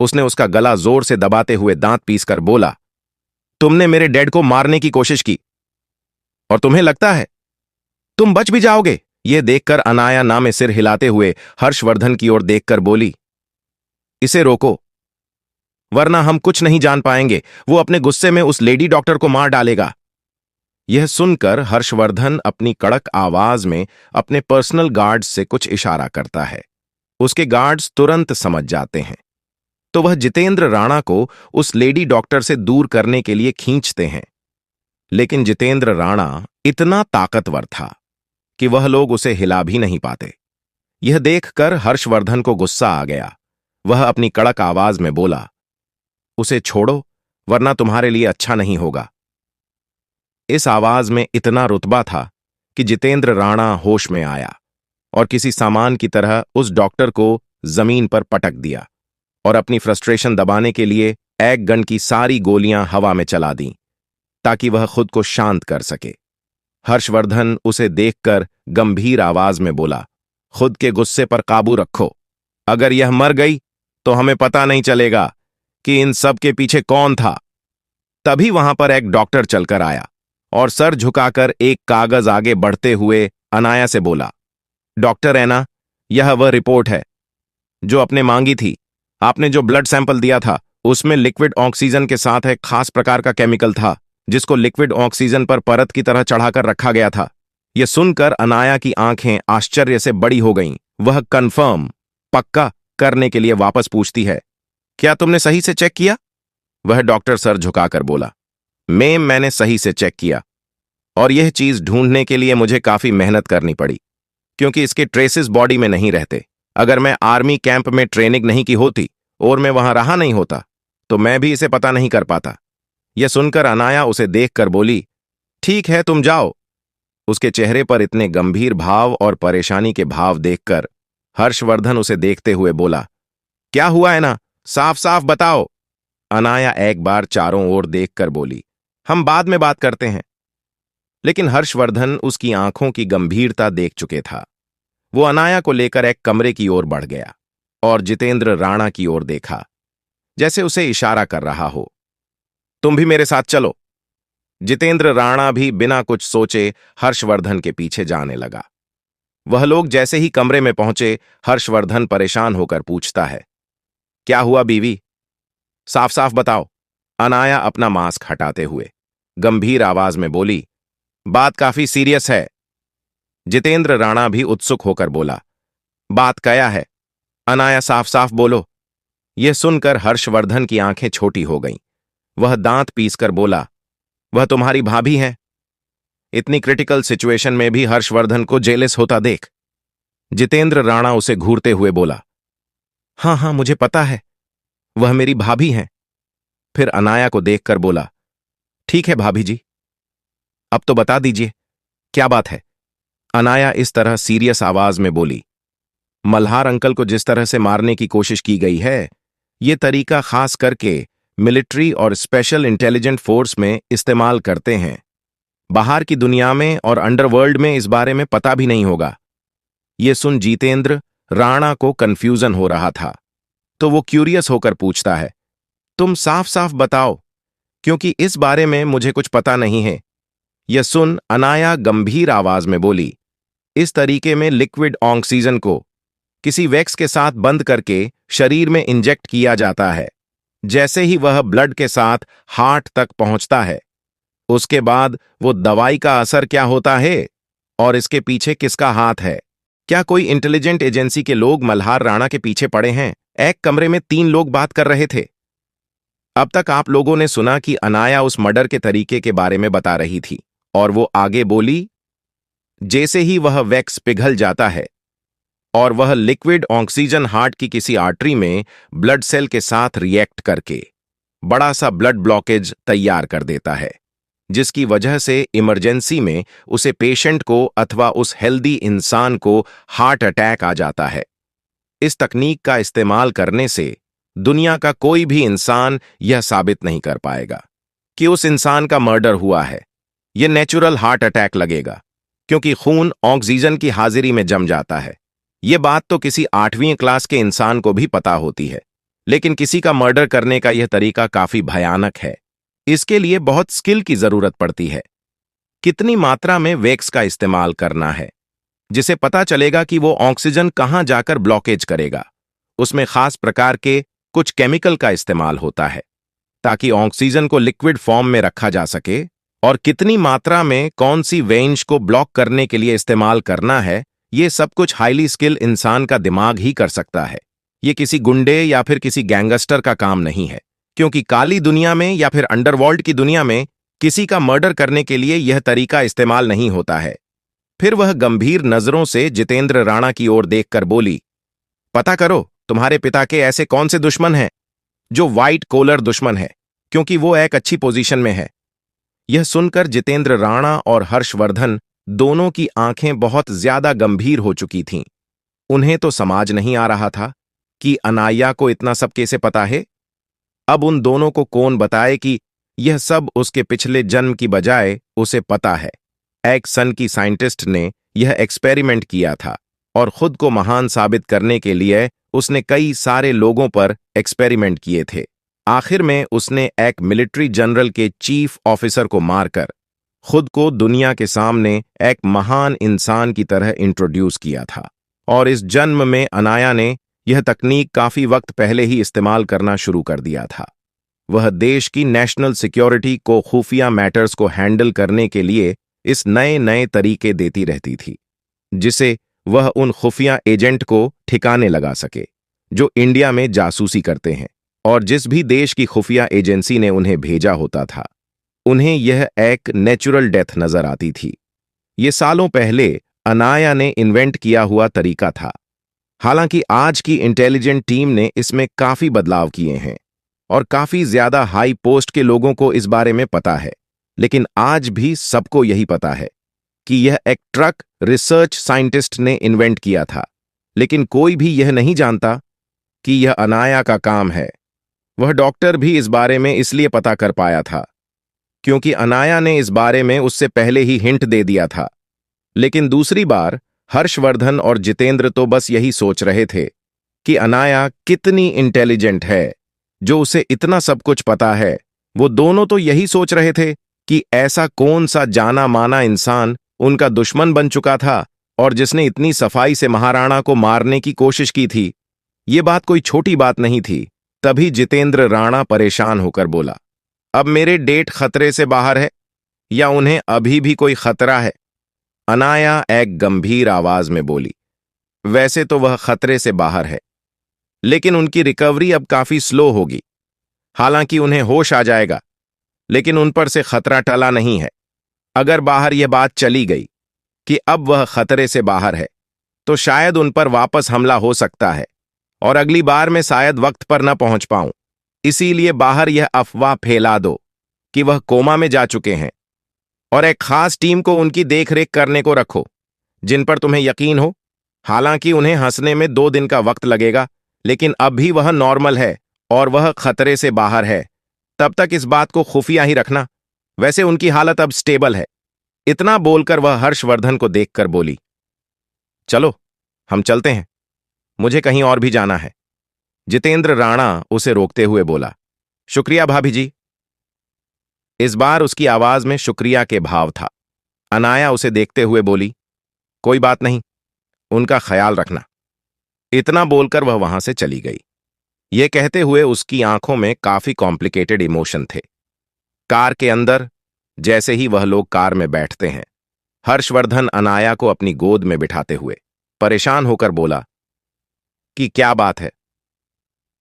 उसने उसका गला जोर से दबाते हुए दांत पीसकर बोला, तुमने मेरे डैड को मारने की कोशिश की और तुम्हें लगता है तुम बच भी जाओगे? यह देखकर अनाया नामे सिर हिलाते हुए हर्षवर्धन की ओर देखकर बोली, इसे रोको, वरना हम कुछ नहीं जान पाएंगे। वो अपने गुस्से में उस लेडी डॉक्टर को मार डालेगा। यह सुनकर हर्षवर्धन अपनी कड़क आवाज में अपने पर्सनल गार्ड्स से कुछ इशारा करता है। उसके गार्ड्स तुरंत समझ जाते हैं, तो वह जितेंद्र राणा को उस लेडी डॉक्टर से दूर करने के लिए खींचते हैं। लेकिन जितेंद्र राणा इतना ताकतवर था कि वह लोग उसे हिला भी नहीं पाते। यह देखकर हर्षवर्धन को गुस्सा आ गया। वह अपनी कड़क आवाज में बोला, उसे छोड़ो, वरना तुम्हारे लिए अच्छा नहीं होगा। इस आवाज में इतना रुतबा था कि जितेंद्र राणा होश में आया और किसी सामान की तरह उस डॉक्टर को जमीन पर पटक दिया और अपनी फ्रस्ट्रेशन दबाने के लिए एक गन की सारी गोलियां हवा में चला दीं ताकि वह खुद को शांत कर सके। हर्षवर्धन उसे देखकर गंभीर आवाज में बोला, खुद के गुस्से पर काबू रखो। अगर यह मर गई तो हमें पता नहीं चलेगा कि इन सब के पीछे कौन था। तभी वहां पर एक डॉक्टर चलकर आया और सर झुकाकर एक कागज आगे बढ़ते हुए अनाया से बोला, डॉक्टर ऐना, यह वह रिपोर्ट है जो आपने मांगी थी। आपने जो ब्लड सैंपल दिया था उसमें लिक्विड ऑक्सीजन के साथ एक खास प्रकार का केमिकल था जिसको लिक्विड ऑक्सीजन पर परत की तरह चढ़ाकर रखा गया था। यह सुनकर अनाया की आंखें आश्चर्य से बड़ी हो गईं। वह कंफर्म, पक्का करने के लिए वापस पूछती है, क्या तुमने सही से चेक किया? वह डॉक्टर सर झुकाकर बोला, मैंने सही से चेक किया और यह चीज ढूंढने के लिए मुझे काफी मेहनत करनी पड़ी क्योंकि इसके ट्रेसेस बॉडी में नहीं रहते। अगर मैं आर्मी कैंप में ट्रेनिंग नहीं की होती और मैं वहां रहा नहीं होता तो मैं भी इसे पता नहीं कर पाता। यह सुनकर अनाया उसे देखकर बोली, ठीक है, तुम जाओ। उसके चेहरे पर इतने गंभीर भाव और परेशानी के भाव देखकर हर्षवर्धन उसे देखते हुए बोला, क्या हुआ है ना, साफ साफ बताओ। अनाया एक बार चारों ओर देखकर बोली, हम बाद में बात करते हैं। लेकिन हर्षवर्धन उसकी आंखों की गंभीरता देख चुके था। वो अनाया को लेकर एक कमरे की ओर बढ़ गया और जितेंद्र राणा की ओर देखा, जैसे उसे इशारा कर रहा हो। तुम भी मेरे साथ चलो। जितेंद्र राणा भी बिना कुछ सोचे हर्षवर्धन के पीछे जाने लगा। वह लोग जैसे ही कमरे में पहुंचे, हर्षवर्धन परेशान होकर पूछता है, क्या हुआ बीवी? साफ साफ बताओ। अनाया अपना मास्क हटाते हुए गंभीर आवाज में बोली, बात काफी सीरियस है। जितेंद्र राणा भी उत्सुक होकर बोला, बात क्या है? अनाया साफ साफ बोलो। यह सुनकर हर्षवर्धन की आंखें छोटी हो गईं। वह दांत पीसकर बोला, वह तुम्हारी भाभी हैं। इतनी क्रिटिकल सिचुएशन में भी हर्षवर्धन को जेलस होता देख जितेंद्र राणा उसे घूरते हुए बोला, हाँ हाँ मुझे पता है, वह मेरी भाभी हैं। फिर अनाया को देखकर बोला, ठीक है भाभी जी, अब तो बता दीजिए क्या बात है। अनाया इस तरह सीरियस आवाज में बोली, मल्हार अंकल को जिस तरह से मारने की कोशिश की गई है, ये तरीका खास करके मिलिट्री और स्पेशल इंटेलिजेंट फोर्स में इस्तेमाल करते हैं। बाहर की दुनिया में और अंडरवर्ल्ड में इस बारे में पता भी नहीं होगा। ये सुन जितेंद्र राणा को कंफ्यूजन हो रहा था, तो वो क्यूरियस होकर पूछता है, तुम साफ साफ बताओ, क्योंकि इस बारे में मुझे कुछ पता नहीं है। यह सुन अनाया गंभीर आवाज में बोली, इस तरीके में लिक्विड ऑक्सीजन को किसी वैक्स के साथ बंद करके शरीर में इंजेक्ट किया जाता है। जैसे ही वह ब्लड के साथ हार्ट तक पहुंचता है, उसके बाद वो दवाई का असर क्या होता है और इसके पीछे किसका हाथ है? क्या कोई इंटेलिजेंट एजेंसी के लोग मल्हार राणा के पीछे पड़े हैं? एक कमरे में 3 लोग बात कर रहे थे। अब तक आप लोगों ने सुना कि अनाया उस मर्डर के तरीके के बारे में बता रही थी और वो आगे बोली, जैसे ही वह वैक्स पिघल जाता है और वह लिक्विड ऑक्सीजन हार्ट की किसी आर्टरी में ब्लड सेल के साथ रिएक्ट करके बड़ा सा ब्लड ब्लॉकेज तैयार कर देता है, जिसकी वजह से इमरजेंसी में उसे पेशेंट को अथवा उस हेल्दी इंसान को हार्ट अटैक आ जाता है। इस तकनीक का इस्तेमाल करने से दुनिया का कोई भी इंसान यह साबित नहीं कर पाएगा कि उस इंसान का मर्डर हुआ है। यह नेचुरल हार्ट अटैक लगेगा, क्योंकि खून ऑक्सीजन की हाजिरी में जम जाता है। यह बात तो किसी 8वीं क्लास के इंसान को भी पता होती है, लेकिन किसी का मर्डर करने का यह तरीका काफी भयानक है। इसके लिए बहुत स्किल की जरूरत पड़ती है। कितनी मात्रा में वैक्स का इस्तेमाल करना है, जिसे पता चलेगा कि वो ऑक्सीजन कहां जाकर ब्लॉकेज करेगा। उसमें खास प्रकार के कुछ केमिकल का इस्तेमाल होता है ताकि ऑक्सीजन को लिक्विड फॉर्म में रखा जा सके, और कितनी मात्रा में कौन सी वेंस को ब्लॉक करने के लिए इस्तेमाल करना है, ये सब कुछ हाईली स्किल इंसान का दिमाग ही कर सकता है। ये किसी गुंडे या फिर किसी गैंगस्टर का काम नहीं है, क्योंकि काली दुनिया में या फिर अंडरवर्ल्ड की दुनिया में किसी का मर्डर करने के लिए यह तरीका इस्तेमाल नहीं होता है। फिर वह गंभीर नजरों से जितेंद्र राणा की ओर देखकर बोली, पता करो तुम्हारे पिता के ऐसे कौन से दुश्मन हैं जो व्हाइट कॉलर दुश्मन है, क्योंकि वो एक अच्छी पोजीशन में है। यह सुनकर जितेंद्र राणा और हर्षवर्धन दोनों की आंखें बहुत ज्यादा गंभीर हो चुकी थीं। उन्हें तो समझ नहीं आ रहा था कि अनाया को इतना सब कैसे पता है। अब उन दोनों को कौन बताए कि यह सब उसके पिछले जन्म की बजाय उसे पता है। एक सन की साइंटिस्ट ने यह एक्सपेरिमेंट किया था और खुद को महान साबित करने के लिए उसने कई सारे लोगों पर एक्सपेरिमेंट किए थे। आखिर में उसने एक मिलिट्री जनरल के चीफ ऑफिसर को मारकर खुद को दुनिया के सामने एक महान इंसान की तरह इंट्रोड्यूस किया था। और इस जन्म में अनाया ने यह तकनीक काफी वक्त पहले ही इस्तेमाल करना शुरू कर दिया था। वह देश की नेशनल सिक्योरिटी को खुफिया मैटर्स को हैंडल करने के लिए इस नए नए तरीके देती रहती थी, जिसे वह उन खुफिया एजेंट को ठिकाने लगा सके जो इंडिया में जासूसी करते हैं, और जिस भी देश की खुफिया एजेंसी ने उन्हें भेजा होता था, उन्हें यह एक नेचुरल डेथ नजर आती थी। ये सालों पहले अनाया ने इन्वेंट किया हुआ तरीका था। हालांकि आज की इंटेलिजेंट टीम ने इसमें काफी बदलाव किए हैं और काफी ज्यादा हाई पोस्ट के लोगों को इस बारे में पता है, लेकिन आज भी सबको यही पता है कि यह एक ट्रक रिसर्च साइंटिस्ट ने इन्वेंट किया था। लेकिन कोई भी यह नहीं जानता कि यह अनाया का काम है। वह डॉक्टर भी इस बारे में इसलिए पता कर पाया था क्योंकि अनाया ने इस बारे में उससे पहले ही हिंट दे दिया था। लेकिन दूसरी बार हर्षवर्धन और जितेंद्र तो बस यही सोच रहे थे कि अनाया कितनी इंटेलिजेंट है, जो उसे इतना सब कुछ पता है। वो दोनों तो यही सोच रहे थे कि ऐसा कौन सा जाना माना इंसान उनका दुश्मन बन चुका था और जिसने इतनी सफाई से महाराणा को मारने की कोशिश की थी। ये बात कोई छोटी बात नहीं थी। तभी जितेंद्र राणा परेशान होकर बोला, अब मेरे डेट खतरे से बाहर है या उन्हें अभी भी कोई खतरा है? अनाया एक गंभीर आवाज में बोली, वैसे तो वह खतरे से बाहर है, लेकिन उनकी रिकवरी अब काफी स्लो होगी। हालांकि उन्हें होश आ जाएगा, लेकिन उन पर से खतरा टला नहीं है। अगर बाहर यह बात चली गई कि अब वह खतरे से बाहर है, तो शायद उन पर वापस हमला हो सकता है और अगली बार मैं शायद वक्त पर न पहुंच पाऊं। इसीलिए बाहर यह अफवाह फैला दो कि वह कोमा में जा चुके हैं और एक खास टीम को उनकी देखरेख करने को रखो, जिन पर तुम्हें यकीन हो। हालांकि उन्हें हंसने में 2 दिन का वक्त लगेगा, लेकिन अब भी वह नॉर्मल है और वह खतरे से बाहर है। तब तक इस बात को खुफिया ही रखना। वैसे उनकी हालत अब स्टेबल है। इतना बोलकर वह हर्षवर्धन को देखकर बोली, चलो हम चलते हैं, मुझे कहीं और भी जाना है। जितेंद्र राणा उसे रोकते हुए बोला, शुक्रिया भाभी जी। इस बार उसकी आवाज में शुक्रिया के भाव था। अनाया उसे देखते हुए बोली, कोई बात नहीं, उनका ख्याल रखना। इतना बोलकर वह वहां से चली गई। यह कहते हुए उसकी आंखों में काफी कॉम्प्लिकेटेड इमोशन थे। कार के अंदर जैसे ही वह लोग कार में बैठते हैं, हर्षवर्धन अनाया को अपनी गोद में बिठाते हुए परेशान होकर बोला कि क्या बात है,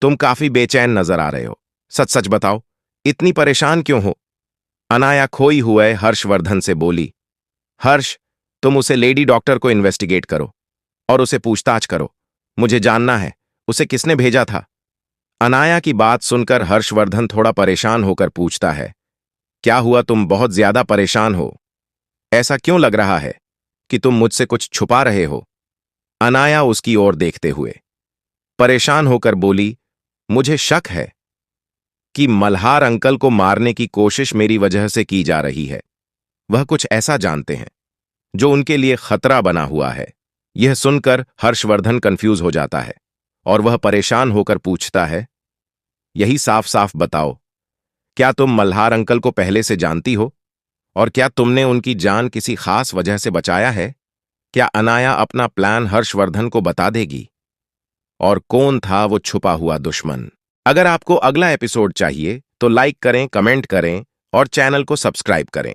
तुम काफी बेचैन नजर आ रहे हो। सच सच बताओ, इतनी परेशान क्यों हो? अनाया खोई हुए हर्षवर्धन से बोली, हर्ष, तुम उसे लेडी डॉक्टर को इन्वेस्टिगेट करो और उसे पूछताछ करो। मुझे जानना है उसे किसने भेजा था। अनाया की बात सुनकर हर्षवर्धन थोड़ा परेशान होकर पूछता है, क्या हुआ, तुम बहुत ज्यादा परेशान हो? ऐसा क्यों लग रहा है कि तुम मुझसे कुछ छुपा रहे हो? अनाया उसकी ओर देखते हुए परेशान होकर बोली, मुझे शक है कि मल्हार अंकल को मारने की कोशिश मेरी वजह से की जा रही है। वह कुछ ऐसा जानते हैं जो उनके लिए खतरा बना हुआ है। यह सुनकर हर्षवर्धन कंफ्यूज हो जाता है और वह परेशान होकर पूछता है, यही साफ साफ बताओ, क्या तुम मल्हार अंकल को पहले से जानती हो और क्या तुमने उनकी जान किसी खास वजह से बचाया है? क्या अनाया अपना प्लान हर्षवर्धन को बता देगी? और कौन था वो छुपा हुआ दुश्मन? अगर आपको अगला एपिसोड चाहिए तो लाइक करें, कमेंट करें और चैनल को सब्सक्राइब करें।